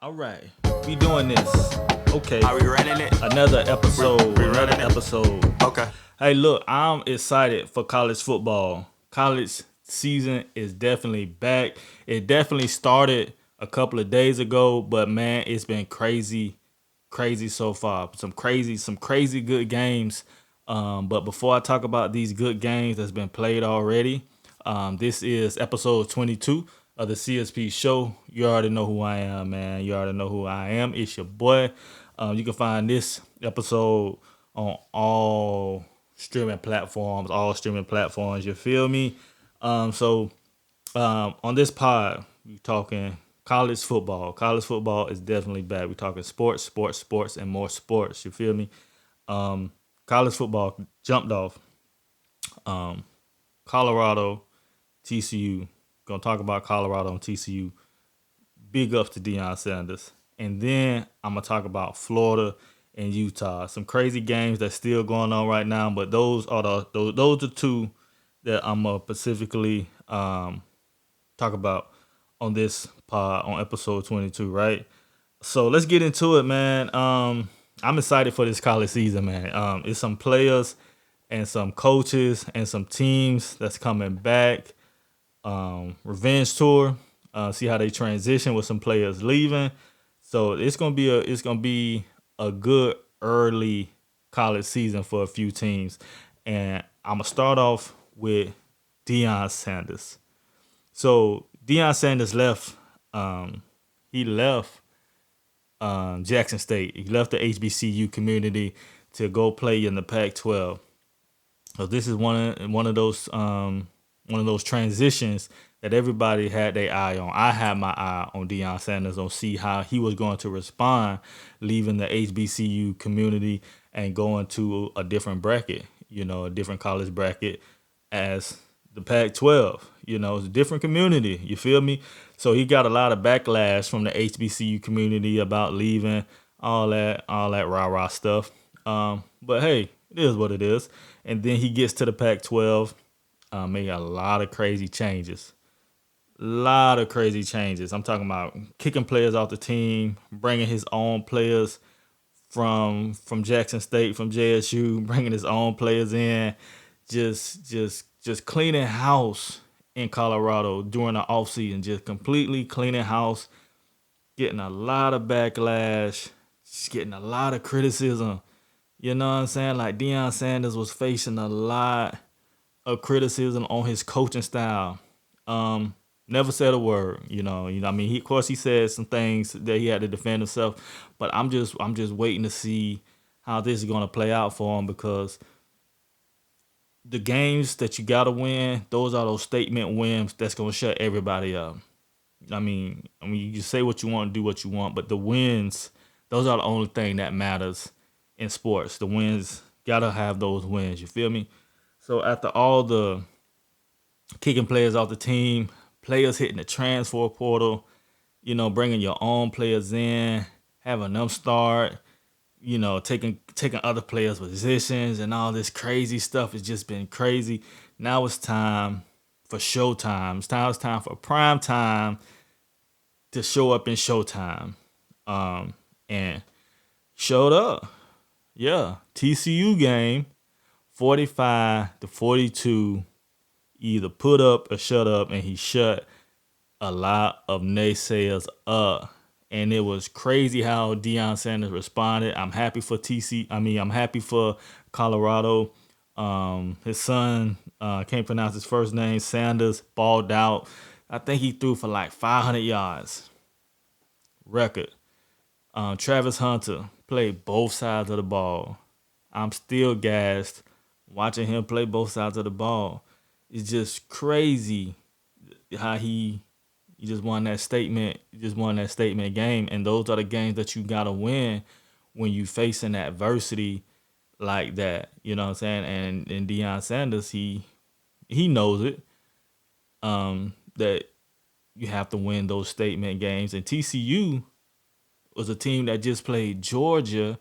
All right, we doing this. Okay, Are we running it? another episode. We Another running it? episode. Okay. Hey, look, I'm excited for college football. College season is definitely back. It definitely started a couple of days ago, but man, it's been crazy so far. Some crazy good games. But before I talk about these good games that's been played already, this is episode 22 of the CSP show. You already know who I am, man. You already know who I am. It's your boy. You can find this episode on all streaming platforms. You feel me? On this pod, we talking college football. College football is definitely back. We talking sports, and more sports. You feel me? College football jumped off. Colorado, TCU. Gonna talk about Colorado and TCU. Big ups to Deion Sanders. And then I'm gonna talk about Florida and Utah. Some crazy games that's still going on right now, but those are two that I'm gonna specifically talk about on this pod on episode 22, right? So let's get into it, man. I'm excited for this college season, man. It's some players and some coaches and some teams that's coming back. Revenge tour. See how they transition with some players leaving. So it's gonna be a good early college season for a few teams, and I'm gonna start off with Deion Sanders. So Deion Sanders left. He left Jackson State. He left the HBCU community to go play in the Pac-12. So this is one of those transitions that everybody had their eye on. I had my eye on Deion Sanders on see how he was going to respond leaving the HBCU community and going to a different bracket, a different college bracket as the Pac-12. It's a different community. You feel me? So he got a lot of backlash from the HBCU community about leaving, all that rah rah stuff. But hey, it is what it is. And then he gets to the Pac-12, made a lot of crazy changes. Lot of crazy changes. I'm talking about kicking players off the team, bringing his own players from Jackson State, from JSU, bringing his own players in, just cleaning house in Colorado during the offseason, just completely cleaning house, getting a lot of backlash, just getting a lot of criticism. You know what I'm saying? Like Deion Sanders was facing a lot of criticism on his coaching style. Never said a word. I mean, of course he said some things that he had to defend himself, but I'm just waiting to see how this is gonna play out for him because the games that you gotta win, those are those statement wins that's gonna shut everybody up. I mean, you can say what you want, do what you want, but the wins, those are the only thing that matters in sports. The wins gotta have those wins. You feel me? So after all the kicking players off the team, players hitting the transfer portal, bringing your own players in, having them start, taking other players' positions and all this crazy stuff has just been crazy. Now it's time for showtime. It's time for prime time to show up in showtime. And showed up. Yeah. TCU game, 45-42, either put up or shut up, and he shut a lot of naysayers up. And it was crazy how Deion Sanders responded. I'm happy for I'm happy for Colorado. His son, can't pronounce his first name, Sanders, balled out. I think he threw for like 500 yards. Record. Travis Hunter played both sides of the ball. I'm still gassed watching him play both sides of the ball. It's just crazy how he just won that statement. He just won that statement game, and those are the games that you gotta win when you facing adversity like that. You know what I'm saying? And Deion Sanders, he knows it. That you have to win those statement games. And TCU was a team that just played Georgia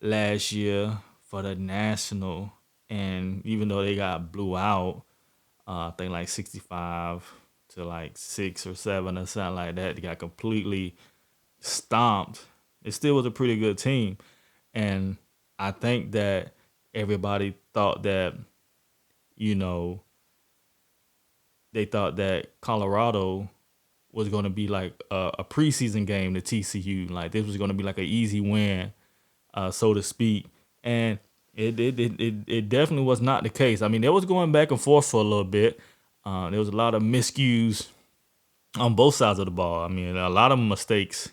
last year for the national, and even though they got blew out, I think like 65 to like 6 or 7 or something like that, they got completely stomped, it still was a pretty good team. And I think that everybody thought that, you know, they thought that Colorado was going to be like a preseason game to TCU. Like this was going to be like an easy win, so to speak. And it definitely was not the case. I mean, it was going back and forth for a little bit. There was a lot of miscues on both sides of the ball. I mean, a lot of mistakes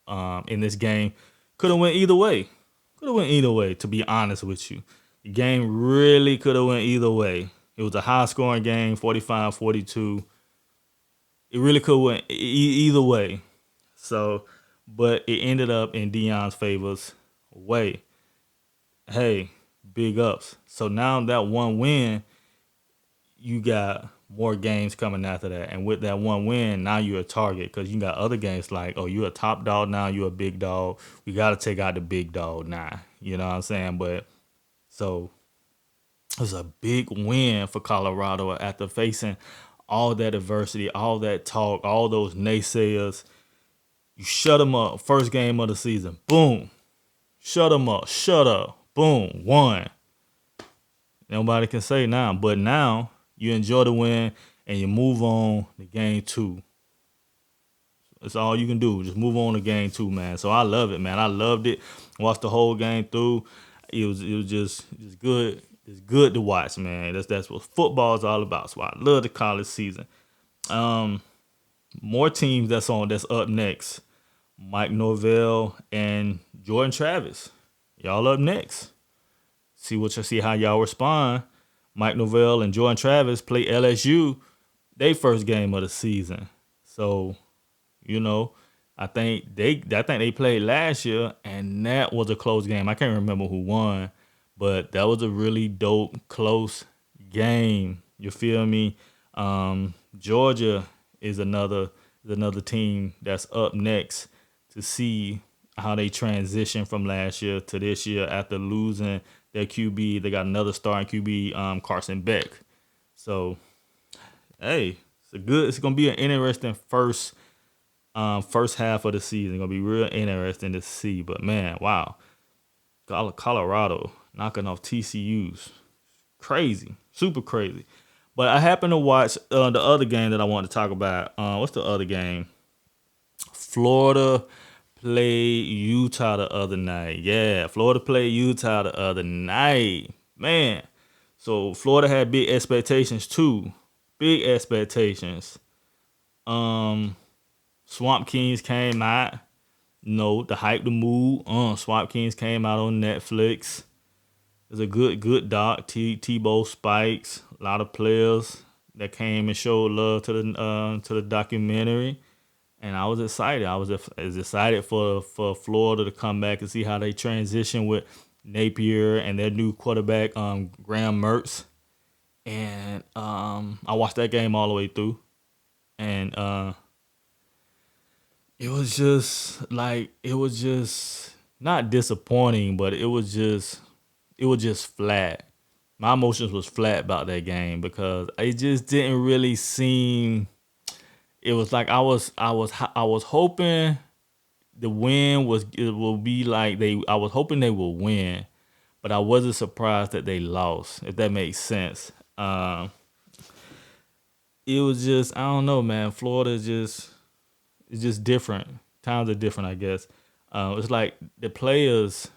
in this game could have went either way. Could have went either way, to be honest with you. The game really could have went either way. It was a high-scoring game, 45-42. It really could have went either way. So, but it ended up in Deion's favors way. Hey, big ups. So now that one win, you got more games coming after that. And with that one win, now you're a target because you got other games like, oh, you're a top dog now, you're a big dog. We got to take out the big dog now. You know what I'm saying? But so it was a big win for Colorado after facing all that adversity, all that talk, all those naysayers. You shut them up. First game of the season. Boom. Shut them up. Shut up. Boom. Won. Nobody can say now. But now you enjoy the win and you move on to game two. That's all you can do. Just move on to game two, man. So I love it, man. I loved it. Watched the whole game through. It was just good. It's good to watch, man. That's what football is all about. So I love the college season. More teams that's up next. Mike Norvell and Jordan Travis. Y'all up next. See how y'all respond. Mike Norvell and Jordan Travis play LSU, their first game of the season. So, I think they played last year, and that was a close game. I can't remember who won, but that was a really dope, close game. You feel me? Georgia is another team that's up next to see how they transition from last year to this year after losing their QB. They got another starting QB, Carson Beck. So, hey, it's gonna be an interesting first half of the season. It's gonna be real interesting to see. But man, wow, Colorado knocking off TCU's crazy, super crazy. But I happened to watch the other game that I wanted to talk about. What's the other game? Florida played Utah the other night. Yeah, Florida played Utah the other night. Man, so Florida had big expectations too. Big expectations. Swamp Kings came out. The hype, the mood. Swamp Kings came out on Netflix. It's a good doc. Tebow Spikes. A lot of players that came and showed love to the documentary. And I was excited. I was excited for Florida to come back and see how they transition with Napier and their new quarterback, Graham Mertz. And I watched that game all the way through. And it was just not disappointing, but it was just flat. My emotions was flat about that game because it just didn't really seem. It was like I was hoping the win will be like I was hoping they will win, but I wasn't surprised that they lost. If that makes sense. It was just, I don't know, man. Florida is just different. Times are different, I guess. It's like the players.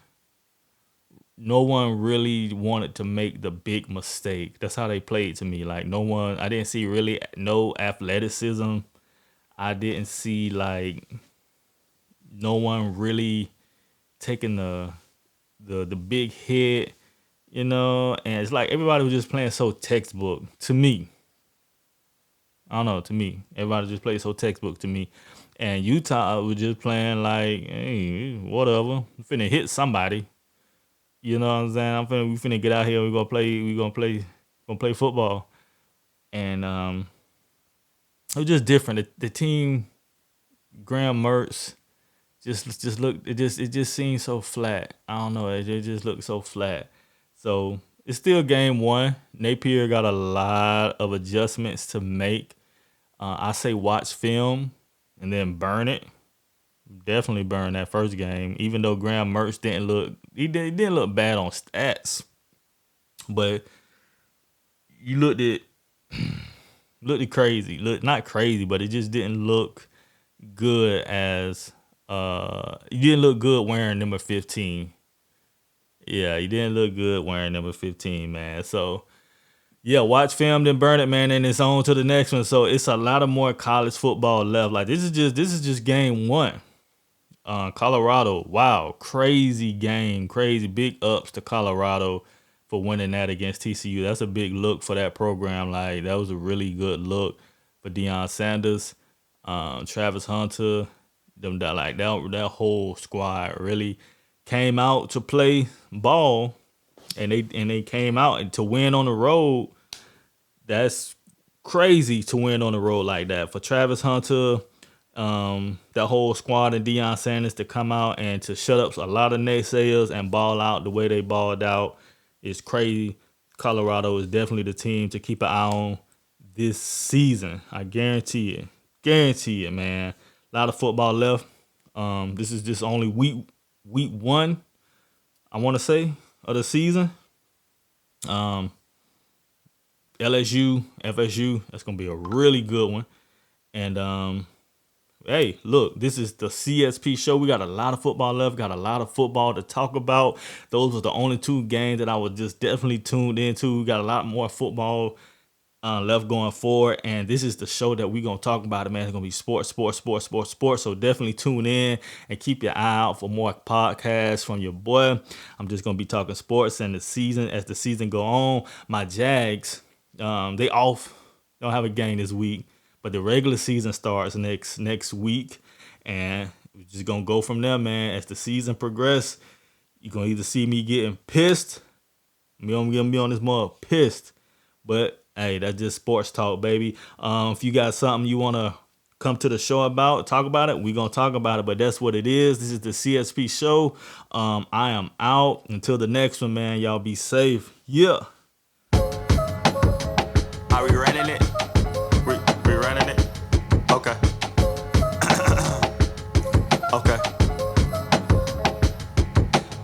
No one really wanted to make the big mistake. That's how they played to me. Like I didn't see really no athleticism. I didn't see no one really taking the big hit, and it's like everybody was just playing so textbook to me. I don't know, to me. Everybody just played so textbook to me. And Utah was just playing like, hey, whatever. I'm finna hit somebody. You know what I'm saying? We finna get out here. We gonna play football. And it was just different. The team, Graham Mertz, just looked. It just seemed so flat. I don't know. It just looked so flat. So it's still game one. Napier got a lot of adjustments to make. I say watch film and then burn it. Definitely burned that first game. Even though Graham Mertz didn't look bad on stats, but you looked at crazy. Look not crazy, but it just didn't look good as you didn't look good wearing number 15. Yeah, you didn't look good wearing number 15, man. So yeah, watch film then burn it, man, and it's on to the next one. So it's a lot of more college football left. Like this is just game one. Colorado, wow, crazy game, crazy big ups to Colorado for winning that against TCU. That's a big look for that program. Like that was a really good look for Deion Sanders, Travis Hunter, them that whole squad really came out to play ball, and they came out to win on the road. That's crazy to win on the road like that for Travis Hunter, that whole squad and Deion Sanders to come out and to shut up a lot of naysayers and ball out the way they balled out is crazy. Colorado is definitely the team to keep an eye on this season. I guarantee it. Guarantee it, man. A lot of football left. This is just only week one, I want to say, of the season. LSU, FSU, that's gonna be a really good one. And hey, look, this is the CSP show. We got a lot of football left, got a lot of football to talk about. Those were the only two games that I was just definitely tuned into. We got a lot more football left going forward, and this is the show that we're gonna talk about it, man. It's gonna be sports. So definitely tune in and keep your eye out for more podcasts from your boy. I'm just gonna be talking sports and the season as the season go on. My Jags, they off, don't have a game this week, but the regular season starts next week, and we're just gonna go from there, man. As the season progress, you're gonna either see me getting pissed, me on this mug pissed, but hey, that's just sports talk, baby. If you got something you want to come to the show about, talk about it, we're going to talk about it. But that's what it is. This is the CSP show. I am out. Until the next one, man. Y'all be safe. Yeah. Are we running it? We running it? Okay. Okay.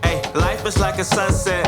Hey, life is like a sunset.